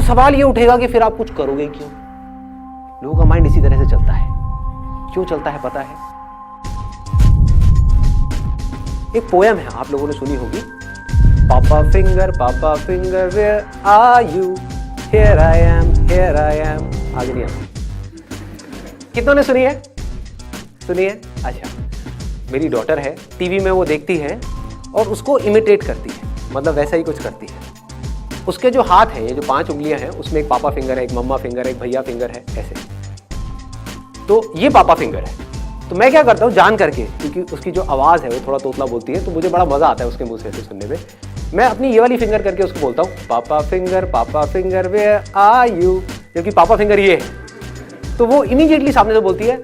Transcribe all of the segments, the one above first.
सवाल ये उठेगा कि फिर आप कुछ करोगे क्यों? लोगों का माइंड इसी तरह से चलता है। क्यों चलता है पता है? एक पोयम है, आप लोगों ने सुनी होगी, papa finger where are you, here I am, आगे नहीं आता। कितनों ने सुनी है? सुनिए। अच्छा, मेरी डॉटर है, टीवी में वो देखती है और उसको इमिटेट करती है, मतलब वैसा ही कुछ करती है। उसके जो हाथ है, ये जो 5 उंगलियां हैं, उसमें एक पापा फिंगर है, एक मम्मा फिंगर है, एक भैया फिंगर है, ऐसे। तो ये पापा फिंगर है। तो मैं क्या करता हूँ जान करके, क्योंकि उसकी जो आवाज़ है वो थोड़ा तोतला बोलती है, तो मुझे बड़ा मजा आता है उसके मुंह से सुनने में। मैं अपनी ये वाली फिंगर करके उसको बोलता हूँ, पापा फिंगर वेयर आर यू, जबकि पापा फिंगर ये है। तो वो इमीडिएटली सामने से बोलती है,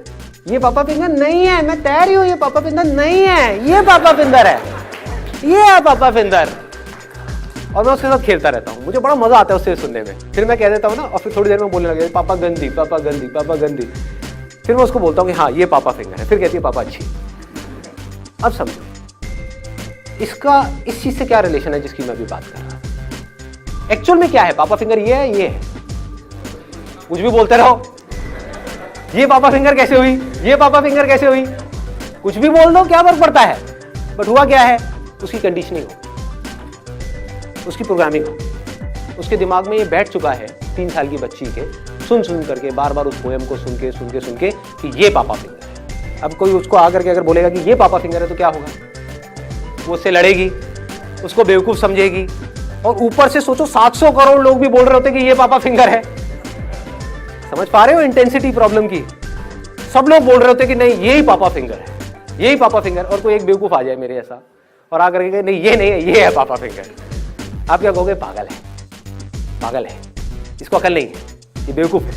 ये पापा फिंगर नहीं है, मैं तैर रही हूँ, ये पापा फिंगर नहीं है, ये पापा फिंगर है, ये है पापा फिंगर। और मैं उसके साथ खेलता रहता हूँ, मुझे बड़ा मजा आता है उससे सुनने में। फिर मैं कह देता हूँ ना, और फिर थोड़ी देर में बोलने लगे पापा गंदी, पापा गंदी, पापा गंदी। फिर मैं उसको बोलता हूँ कि हाँ ये पापा फिंगर है, फिर कहती है पापा अच्छी। अब समझो इसका इस चीज से क्या रिलेशन है जिसकी मैं अभी बात कर रहा हूं। एक्चुअल में क्या है? पापा फिंगर ये है, ये है, कुछ भी बोलते रहो। ये पापा फिंगर कैसे हुई, ये पापा फिंगर कैसे हुई, कुछ भी बोल दो, क्या फर्क पड़ता है। बट हुआ क्या है, उसकी कंडीशनिंग हो, उसकी प्रोग्रामिंग हो, उसके दिमाग में ये बैठ चुका है 3 साल की बच्ची के, सुन करके बार बार उस पोएम को सुन के कि ये पापा फिंगर है। अब कोई उसको आकर के अगर बोलेगा कि ये पापा फिंगर है तो क्या होगा? वो उससे लड़ेगी, उसको बेवकूफ समझेगी। और ऊपर से सोचो 700 करोड़ लोग भी बोल रहे होते कि ये पापा फिंगर है। समझ पा रहे हो इंटेंसिटी प्रॉब्लम की? सब लोग बोल रहे होते कि नहीं यही पापा फिंगर है, यही पापा फिंगर। और कोई एक बेवकूफ आ जाए मेरे ऐसा और आकर के नहीं ये नहीं है, ये है पापा फिंगर। आप क्या कहोगे? पागल है, पागल है, इसको अकल नहीं है, ये बेवकूफ है।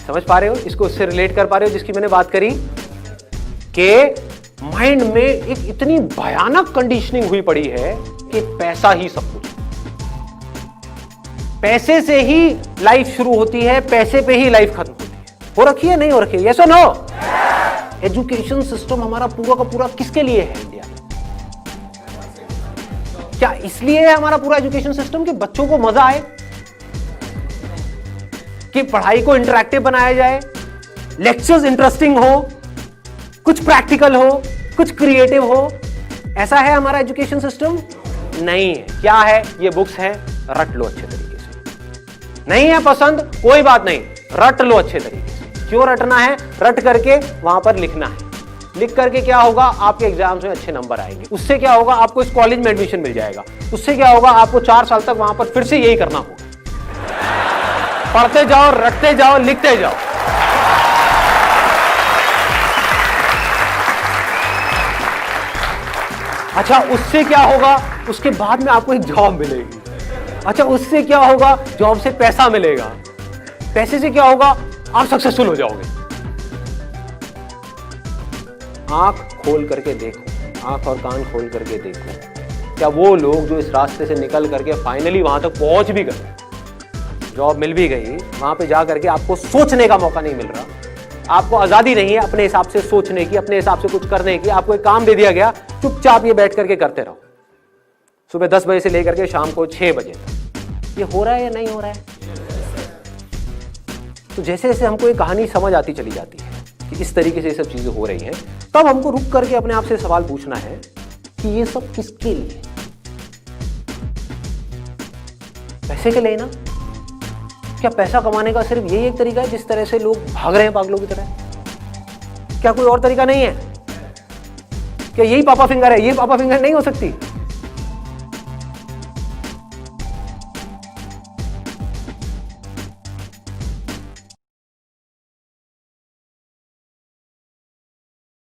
समझ पा रहे हो? इसको इससे रिलेट कर पा रहे हो जिसकी मैंने बात करी कि माइंड में एक इतनी भयानक कंडीशनिंग हुई पड़ी है कि पैसा ही सब कुछ, पैसे से ही लाइफ शुरू होती है, पैसे पे ही लाइफ खत्म होती है। हो रखी है, नहीं हो रखी है? यस और नो? एजुकेशन सिस्टम हमारा पूरा का पूरा किसके लिए है इंडिया में? क्या इसलिए है हमारा पूरा एजुकेशन सिस्टम कि बच्चों को मजा आए, कि पढ़ाई को इंटरैक्टिव बनाया जाए, लेक्चर्स इंटरेस्टिंग हो, कुछ प्रैक्टिकल हो, कुछ क्रिएटिव हो? ऐसा है हमारा एजुकेशन सिस्टम? नहीं है। क्या है? ये बुक्स है, रट लो अच्छे तरीके से। नहीं है पसंद, कोई बात नहीं, रट लो अच्छे तरीके से। क्यों रटना है? रट करके वहां पर लिखना है। लिख करके क्या होगा? आपके एग्जाम्स में अच्छे नंबर आएंगे। उससे क्या होगा? आपको इस कॉलेज में एडमिशन मिल जाएगा। उससे क्या होगा? आपको 4 साल तक वहां पर फिर से यही करना होगा। पढ़ते जाओ, रटते जाओ, लिखते जाओ। अच्छा, उससे क्या होगा? उसके बाद में आपको एक जॉब मिलेगी। अच्छा, उससे क्या होगा? जॉब से पैसा मिलेगा। पैसे से क्या होगा? आप सक्सेसफुल हो जाओगे। आंख खोल करके देखो, आंख और कान खोल करके देखो, क्या वो लोग जो इस रास्ते से निकल करके फाइनली वहां तक पहुंच भी गए, जॉब मिल भी गई, वहां पे जा करके आपको सोचने का मौका नहीं मिल रहा, आपको आजादी नहीं है अपने हिसाब से सोचने की, अपने हिसाब से कुछ करने की, आपको एक काम दे दिया गया, चुपचाप ये बैठ करके करते रहो सुबह 10 बजे से लेकर के शाम को 6 बजे तक। ये हो रहा है या नहीं हो रहा है? तो जैसे जैसे हमको ये कहानी समझ आती चली जाती है कि इस तरीके से ये सब चीजें हो रही हैं, तब हमको रुक करके अपने आप से सवाल पूछना है कि ये सब किसके लिए? पैसे के लिए ना? क्या पैसा कमाने का सिर्फ यही एक तरीका है जिस तरह से लोग भाग रहे हैं पागलों की तरह? क्या कोई और तरीका नहीं है? क्या यही पापा फिंगर है? ये पापा फिंगर नहीं हो सकती?